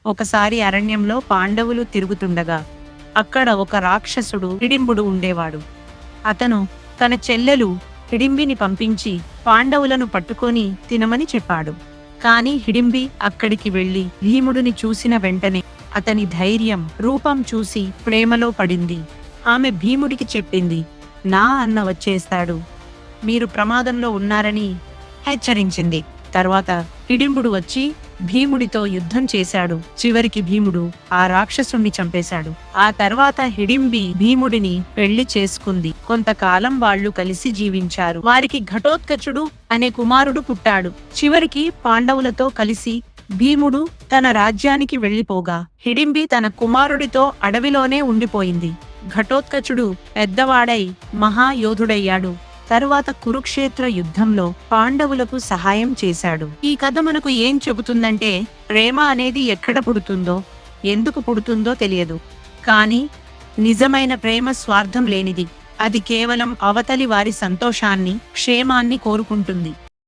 ఒకసారి అరణ్యంలో పాండవులు తిరుగుతుండగా అక్కడ ఒక రాక్షసుడు హిడింబుడు ఉండేవాడు. అతను తన చెల్లెలు హిడింబిని పంపించి పాండవులను పట్టుకొని తినమని చెప్పాడు. కాని హిడింబి అక్కడికి వెళ్లి భీముడిని చూసిన వెంటనే అతని ధైర్యం, రూపం చూసి ప్రేమలో పడింది. ఆమె భీముడికి చెప్పింది, నా అన్న వచ్చేస్తాడు, మీరు ప్రమాదంలో ఉన్నారని హెచ్చరించింది. తర్వాత హిడింబుడు వచ్చి భీముడితో యుద్ధం చేశాడు. చివరికి భీముడు ఆ రాక్షసుణ్ణి చంపేశాడు. ఆ తర్వాత హిడింబి భీముడిని పెళ్లి చేసుకుంది. కొంతకాలం వాళ్ళు కలిసి జీవించారు. వారికి ఘటోత్కచుడు అనే కుమారుడు పుట్టాడు. చివరికి పాండవులతో కలిసి భీముడు తన రాజ్యానికి వెళ్లిపోగా హిడింబి తన కుమారుడితో అడవిలోనే ఉండిపోయింది. ఘటోత్కచుడు పెద్దవాడై మహాయోధుడయ్యాడు. తరువాత కురుక్షేత్ర యుద్ధంలో పాండవులకు సహాయం చేశాడు. ఈ కథ మనకు ఏం చెబుతుందంటే, ప్రేమ అనేది ఎక్కడ పుడుతుందో, ఎందుకు పుడుతుందో తెలియదు. కానీ నిజమైన ప్రేమ స్వార్థం లేనిది. అది కేవలం అవతలి వారి సంతోషాన్ని, క్షేమాన్ని కోరుకుంటుంది.